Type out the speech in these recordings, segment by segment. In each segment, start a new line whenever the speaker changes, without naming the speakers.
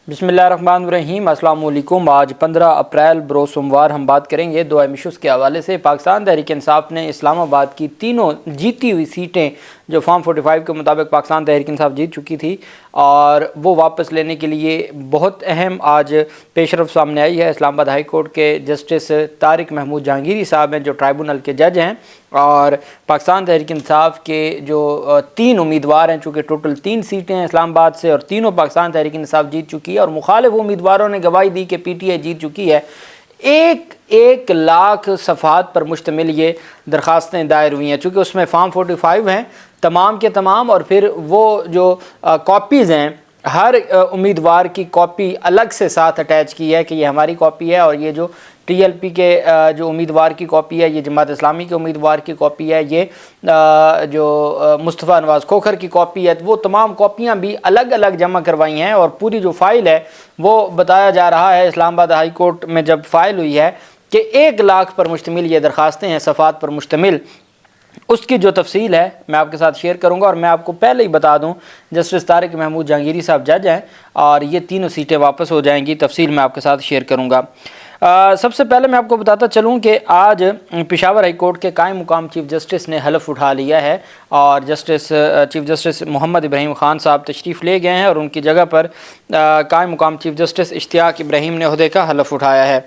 بسم اللہ الرحمن الرحیم۔ السلام علیکم۔ آج 15 اپریل بروز سوموار ہم بات کریں گے دو اہم ایشوز کے حوالے سے۔ پاکستان تحریک انصاف نے اسلام آباد کی تینوں جیتی ہوئی سیٹیں جو فارم 45 کے مطابق پاکستان تحریک انصاف جیت چکی تھی اور وہ واپس لینے کے لیے بہت اہم آج پیش رفت سامنے آئی ہے۔ اسلام آباد ہائی کورٹ کے جسٹس طارق محمود جہانگیری صاحب ہیں جو ٹرائبونل کے جج ہیں، اور پاکستان تحریک انصاف کے جو تین امیدوار ہیں، چونکہ ٹوٹل 3 سیٹیں ہیں اسلام آباد سے اور تینوں پاکستان تحریک انصاف جیت چکی ہے، اور مخالف امیدواروں نے گواہی دی کہ پی ٹی آئی جیت چکی ہے۔ ایک لاکھ صفحات پر مشتمل یہ درخواستیں دائر ہوئی ہیں، چونکہ اس میں فارم 45 ہیں تمام کے تمام، اور پھر وہ جو کاپیز ہیں ہر امیدوار کی کاپی الگ سے ساتھ اٹیچ کی ہے کہ یہ ہماری کاپی ہے، اور یہ جو ٹی ایل پی کے جو امیدوار کی کاپی ہے، یہ جماعت اسلامی کے امیدوار کی کاپی ہے، یہ جو مصطفیٰ نواز کھوکھر کی کاپی ہے، وہ تمام کاپیاں بھی الگ الگ جمع کروائی ہیں، اور پوری جو فائل ہے وہ بتایا جا رہا ہے اسلام آباد ہائی کورٹ میں جب فائل ہوئی ہے کہ 1 لاکھ پر مشتمل یہ درخواستیں ہیں، صفحات پر مشتمل۔ اس کی جو تفصیل ہے میں آپ کے ساتھ شیئر کروں گا، اور میں آپ کو پہلے ہی بتا دوں جسٹس طارق محمود جہانگیری صاحب جج ہیں اور یہ تینوں سیٹیں واپس ہو جائیں گی۔ تفصیل میں آپ کے ساتھ شیئر کروں گا۔ سب سے پہلے میں آپ کو بتاتا چلوں کہ آج پشاور ہائی کورٹ کے قائم مقام چیف جسٹس نے حلف اٹھا لیا ہے، اور چیف جسٹس محمد ابراہیم خان صاحب تشریف لے گئے ہیں اور ان کی جگہ پر قائم مقام چیف جسٹس اشتیاق ابراہیم نے عہدے کا حلف اٹھایا ہے۔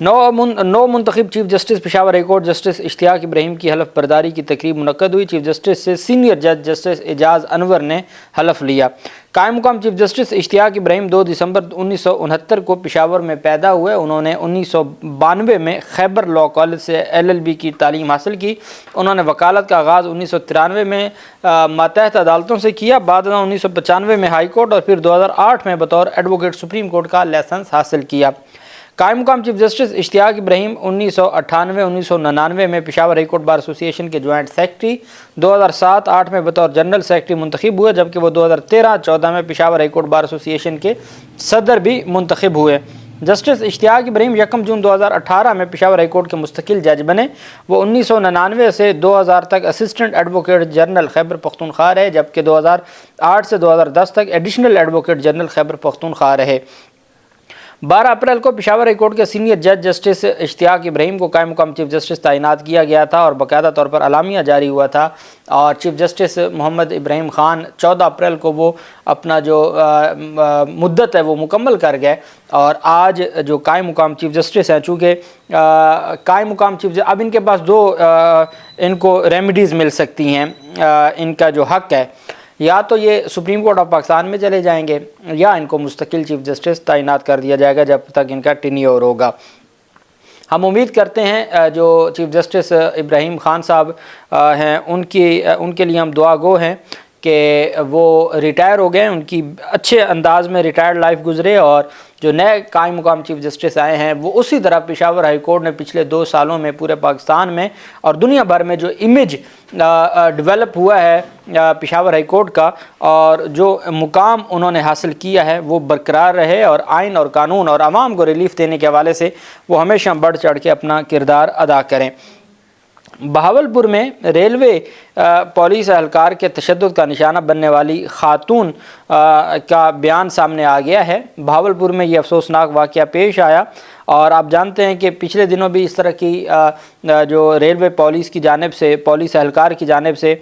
نو منتخب chief justice Peshawar high court justice Ishtiaq Ibrahim کی حلف برداری کی تقریب منعقد ہوئی۔ چیف جسٹس سے سینئر جج جسٹس اعجاز انور نے حلف لیا۔ قائم مقام چیف جسٹس اشتیاق ابراہیم 2 دسمبر 1969 کو پشاور میں پیدا ہوئے۔ انہوں نے 1992 میں خیبر لاء کالج سے LLB کی تعلیم حاصل کی۔ انہوں نے وکالت کا آغاز 1993 میں ماتحت عدالتوں سے کیا، بعد میں 1995 میں ہائی کورٹ اور پھر 2008 میں بطور ایڈوکیٹ سپریم کورٹ کا لائسنس حاصل کیا۔ قائم مقام چیف جسٹس اشتیاق ابراہیم 1998-1999 میں پشاور ہائی کورٹ بار ایسوسی ایشن کے جوائنٹ سیکرٹری، 2007-08 میں بطور جنرل سیکرٹری منتخب ہوئے، جبکہ وہ 2013-14 میں پشاور ہائی کورٹ بار ایسوسی ایشن کے صدر بھی منتخب ہوئے۔ جسٹس اشتیاق ابراہیم 1 جون 2018 میں پشاور ہائی کورٹ کے مستقل جج بنے۔ وہ 1999 سے 2000 تک assistant advocate general Khyber Pakhtunkhwa رہے، جبکہ 2008 سے 2010 تک additional advocate general Khyber Pakhtunkhwa رہے۔ 12 اپریل کو پشاور ہائی کورٹ کے سینئر جج جسٹس اشتیاق ابراہیم کو قائم مقام چیف جسٹس تعینات کیا گیا تھا اور باقاعدہ طور پر اعلامیہ جاری ہوا تھا، اور چیف جسٹس محمد ابراہیم خان 14 اپریل کو وہ اپنا جو مدت ہے وہ مکمل کر گئے، اور آج جو قائم مقام چیف جسٹس ہیں، چونکہ قائم مقام چیف اب ان کے پاس 2 ان کو ریمیڈیز مل سکتی ہیں، ان کا جو حق ہے، یا تو یہ سپریم کورٹ آف پاکستان میں چلے جائیں گے یا ان کو مستقل چیف جسٹس تعینات کر دیا جائے گا جب تک ان کا ٹینیور ہوگا۔ ہم امید کرتے ہیں جو چیف جسٹس ابراہیم خان صاحب ہیں ان کے لیے ہم دعا گو ہیں کہ وہ ریٹائر ہو گئے، ان کی اچھے انداز میں ریٹائرڈ لائف گزرے، اور جو نئے قائم مقام چیف جسٹس آئے ہیں وہ اسی طرح پشاور ہائی کورٹ نے پچھلے 2 سالوں میں پورے پاکستان میں اور دنیا بھر میں جو امیج ڈیولپ ہوا ہے پشاور ہائی کورٹ کا، اور جو مقام انہوں نے حاصل کیا ہے وہ برقرار رہے، اور آئین اور قانون اور عوام کو ریلیف دینے کے حوالے سے وہ ہمیشہ بڑھ چڑھ کے اپنا کردار ادا کریں۔ بہاولپور میں ریلوے پولیس اہلکار کے تشدد کا نشانہ بننے والی خاتون کا بیان سامنے آ گیا ہے۔ بہاولپور میں یہ افسوسناک واقعہ پیش آیا، اور آپ جانتے ہیں کہ پچھلے دنوں بھی اس طرح کی جو ریلوے پولیس کی جانب سے، پولیس اہلکار کی جانب سے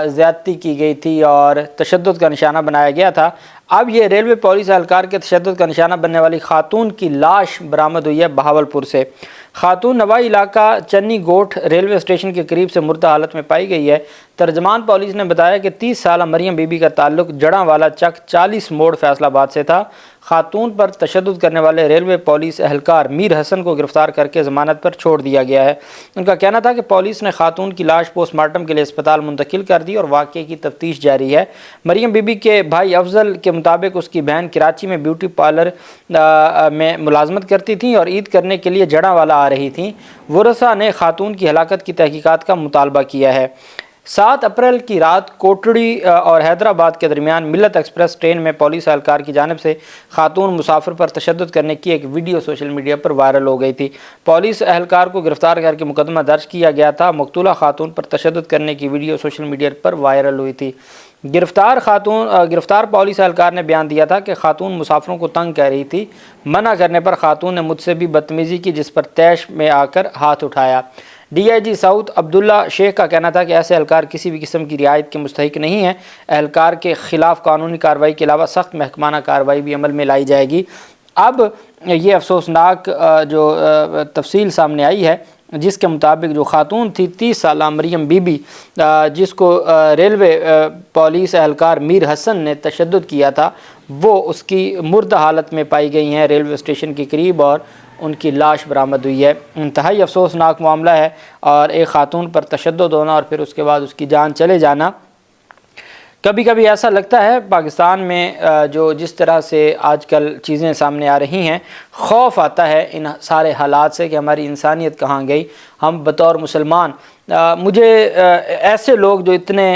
زیادتی کی گئی تھی اور تشدد کا نشانہ بنایا گیا تھا۔ اب یہ ریلوے پولیس اہلکار کے تشدد کا نشانہ بننے والی خاتون کی لاش برآمد ہوئی ہے بہاولپور سے۔ خاتون نوائی علاقہ چنی گوٹھ ریلوے اسٹیشن کے قریب سے مردہ حالت میں پائی گئی ہے۔ ترجمان پولیس نے بتایا کہ 30 سالہ مریم بی بی کا تعلق جڑاں والا چک 40 موڑ فیصل آباد سے تھا۔ خاتون پر تشدد کرنے والے ریلوے پولیس اہلکار میر حسن کو گرفتار کر کے ضمانت پر چھوڑ دیا گیا ہے۔ ان کا کہنا تھا کہ پولیس نے خاتون کی لاش پوسٹ مارٹم کے لیے اسپتال منتقل کر دی اور واقعے کی تفتیش جاری ہے۔ مریم بی بی کے بھائی افضل کے مطابق اس کی بہن کراچی میں بیوٹی پارلر میں ملازمت کرتی تھیں اور عید کرنے کے لیے جڑاں والا آ رہی تھیں۔ ورثاء نے خاتون کی ہلاکت کی تحقیقات کا مطالبہ کیا ہے۔ 7 اپریل کی رات کوٹڑی اور حیدرآباد کے درمیان ملت ایکسپریس ٹرین میں پولیس اہلکار کی جانب سے خاتون مسافر پر تشدد کرنے کی ایک ویڈیو سوشل میڈیا پر وائرل ہو گئی تھی۔ پولیس اہلکار کو گرفتار کر کے مقدمہ درج کیا گیا تھا۔ مقتولہ خاتون پر تشدد کرنے کی ویڈیو سوشل میڈیا پر وائرل ہوئی تھی۔ گرفتار پولیس اہلکار نے بیان دیا تھا کہ خاتون مسافروں کو تنگ کر رہی تھی، منع کرنے پر خاتون نے مجھ سے بھی بدتمیزی کی، جس پر طیش میں آ کر ہاتھ اٹھایا۔ ڈی آئی جی ساؤتھ عبداللہ شیخ کا کہنا تھا کہ ایسے اہلکار کسی بھی قسم کی رعایت کے مستحق نہیں ہیں، اہلکار کے خلاف قانونی کارروائی کے علاوہ سخت محکمانہ کارروائی بھی عمل میں لائی جائے گی۔ اب یہ افسوسناک جو تفصیل سامنے آئی ہے، جس کے مطابق جو خاتون تھی 30 سالہ مریم بی بی، جس کو ریلوے پولیس اہلکار میر حسن نے تشدد کیا تھا، وہ اس کی مردہ حالت میں پائی گئی ہیں ریلوے اسٹیشن کے قریب، اور ان کی لاش برآمد ہوئی ہے۔ انتہائی افسوسناک معاملہ ہے، اور ایک خاتون پر تشدد ہونا اور پھر اس کے بعد اس کی جان چلے جانا۔ کبھی کبھی ایسا لگتا ہے پاکستان میں جو جس طرح سے آج کل چیزیں سامنے آ رہی ہیں، خوف آتا ہے ان سارے حالات سے کہ ہماری انسانیت کہاں گئی۔ ہم بطور مسلمان، مجھے ایسے لوگ جو اتنے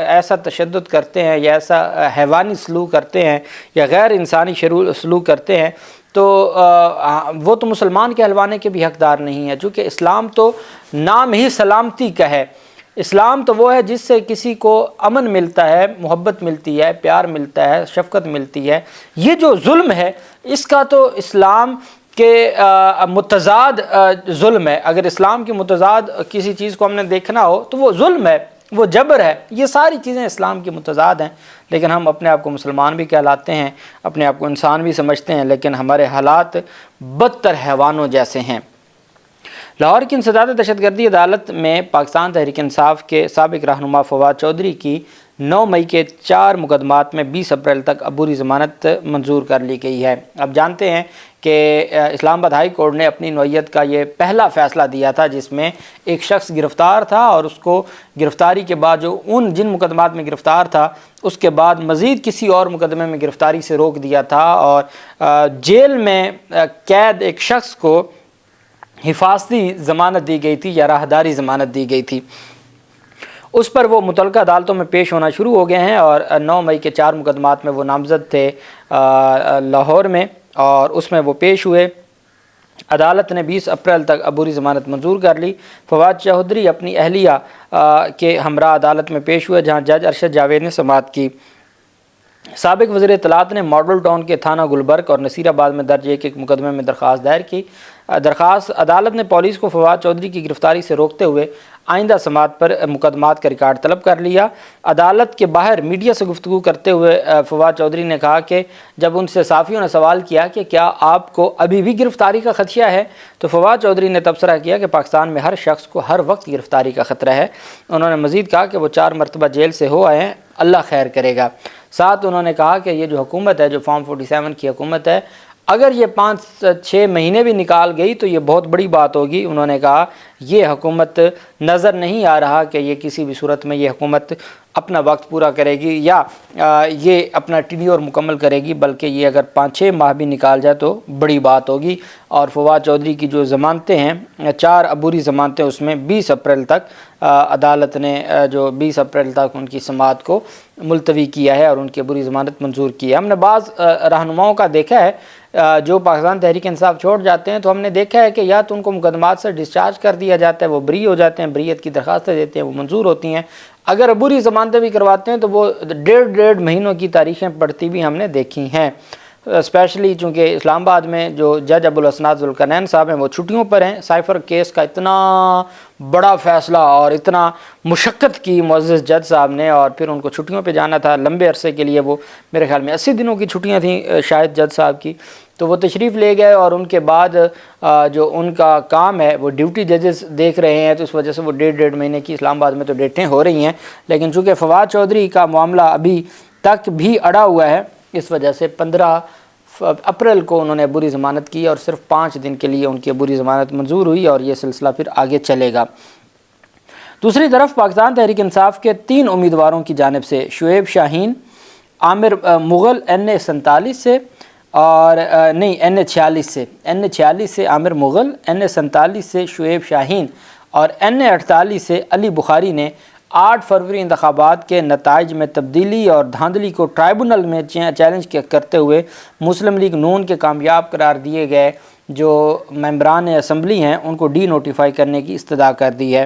ایسا تشدد کرتے ہیں یا ایسا حیوانی سلوک کرتے ہیں یا غیر انسانی سلوک کرتے ہیں، تو وہ تو مسلمان کہلوانے کے بھی حقدار نہیں ہیں، چونکہ اسلام تو نام ہی سلامتی کا ہے۔ اسلام تو وہ ہے جس سے کسی کو امن ملتا ہے، محبت ملتی ہے، پیار ملتا ہے، شفقت ملتی ہے۔ یہ جو ظلم ہے، اس کا تو اسلام کے متضاد ظلم ہے۔ اگر اسلام کی متضاد کسی چیز کو ہم نے دیکھنا ہو تو وہ ظلم ہے، وہ جبر ہے۔ یہ ساری چیزیں اسلام کی متضاد ہیں، لیکن ہم اپنے آپ کو مسلمان بھی کہلاتے ہیں، اپنے آپ کو انسان بھی سمجھتے ہیں، لیکن ہمارے حالات بدتر حیوانوں جیسے ہیں۔ لاہور کی انسداد دہشت گردی عدالت میں پاکستان تحریک انصاف کے سابق رہنما فواد چودھری کی 9 مئی کے 4 مقدمات میں 20 اپریل تک عبوری ضمانت منظور کر لی گئی ہے۔ اب جانتے ہیں کہ اسلام آباد ہائی کورٹ نے اپنی نوعیت کا یہ پہلا فیصلہ دیا تھا، جس میں ایک شخص گرفتار تھا اور اس کو گرفتاری کے بعد جن مقدمات میں گرفتار تھا، اس کے بعد مزید کسی اور مقدمے میں گرفتاری سے روک دیا تھا، اور جیل میں قید ایک شخص کو حفاظتی ضمانت دی گئی تھی یا راہداری ضمانت دی گئی تھی۔ اس پر وہ متعلقہ عدالتوں میں پیش ہونا شروع ہو گئے ہیں، اور 9 مئی کے 4 مقدمات میں وہ نامزد تھے لاہور میں، اور اس میں وہ پیش ہوئے۔ عدالت نے 20 اپریل تک عبوری ضمانت منظور کر لی۔ فواد چودھری اپنی اہلیہ کے ہمراہ عدالت میں پیش ہوئے، جہاں جج ارشد جاوید نے سماعت کی۔ سابق وزیر اطلاعات نے ماڈل ٹاؤن کے تھانہ گلبرگ اور نصیر آباد میں درج ایک مقدمے میں درخواست دائر کی۔ عدالت نے پولیس کو فواد چودھری کی گرفتاری سے روکتے ہوئے آئندہ سماعت پر مقدمات کا ریکارڈ طلب کر لیا۔ عدالت کے باہر میڈیا سے گفتگو کرتے ہوئے فواد چودھری نے کہا کہ جب ان سے صحافیوں نے سوال کیا کہ کیا آپ کو ابھی بھی گرفتاری کا خدشہ ہے، تو فواد چودھری نے تبصرہ کیا کہ پاکستان میں ہر شخص کو ہر وقت گرفتاری کا خطرہ ہے۔ انہوں نے مزید کہا کہ وہ 4 مرتبہ جیل سے ہو آئے ہیں، اللہ خیر کرے گا۔ ساتھ انہوں نے کہا کہ یہ جو حکومت ہے، جو فارم 47 کی حکومت ہے، اگر یہ 5-6 مہینے بھی نکال گئی تو یہ بہت بڑی بات ہوگی۔ انہوں نے کہا یہ حکومت نظر نہیں آ رہا کہ یہ کسی بھی صورت میں یہ حکومت اپنا وقت پورا کرے گی یا یہ اپنا ٹینیور مکمل کرے گی، بلکہ یہ اگر 5-6 ماہ بھی نکال جائے تو بڑی بات ہوگی۔ اور فواد چودھری کی جو ضمانتیں ہیں، 4 عبوری ضمانتیں، اس میں 20 اپریل تک عدالت نے جو 20 اپریل تک ان کی سماعت کو ملتوی کیا ہے اور ان کی عبوری ضمانت منظور کی ہے۔ ہم نے بعض رہنماؤں کا دیکھا ہے جو پاکستان تحریک انصاف چھوڑ جاتے ہیں، تو ہم نے دیکھا ہے کہ یا تو ان کو مقدمات سے ڈسچارج کر دیا جاتا ہے، وہ بری ہو جاتے ہیں، بریت کی درخواستیں دیتے ہیں، وہ منظور ہوتی ہیں۔ اگر عبوری ضمانتیں بھی کرواتے ہیں تو وہ 1.5 مہینوں کی تاریخیں پڑتی بھی ہم نے دیکھی ہیں۔ اسپیشلی چونکہ اسلام آباد میں جو جج ابوالحسنات ذوالقرنین صاحب ہیں وہ چھٹیوں پر ہیں۔ سائفر کیس کا اتنا بڑا فیصلہ اور اتنا مشقت کی معزز جج صاحب نے، اور پھر ان کو چھٹیوں پہ جانا تھا لمبے عرصے کے لیے، وہ میرے خیال میں 80 دنوں کی چھٹیاں تھیں شاید جج صاحب کی، تو وہ تشریف لے گئے، اور ان کے بعد جو ان کا کام ہے وہ ڈیوٹی ججز دیکھ رہے ہیں، تو اس وجہ سے وہ 1.5 مہینے کی اسلام آباد میں تو ڈیٹیں ہو رہی ہیں، لیکن چونکہ فواد چودھری کا معاملہ ابھی تک بھی اڑا ہوا ہے، اس وجہ سے 15 اپریل کو انہوں نے عبوری ضمانت کی، اور صرف 5 دن کے لیے ان کی عبوری ضمانت منظور ہوئی، اور یہ سلسلہ پھر آگے چلے گا۔ دوسری طرف پاکستان تحریک انصاف کے 3 امیدواروں کی جانب سے شعیب شاہین، عامر مغل N47 سے اور N46 سے عامر مغل، N47 سے شعیب شاہین اور N48 سے علی بخاری نے 8 فروری انتخابات کے نتائج میں تبدیلی اور دھاندلی کو ٹرائبونل میں چیلنج کرتے ہوئے مسلم لیگ نون کے کامیاب قرار دیے گئے جو ممبران اسمبلی ہیں ان کو ڈی نوٹیفائی کرنے کی استدعا کر دی ہے۔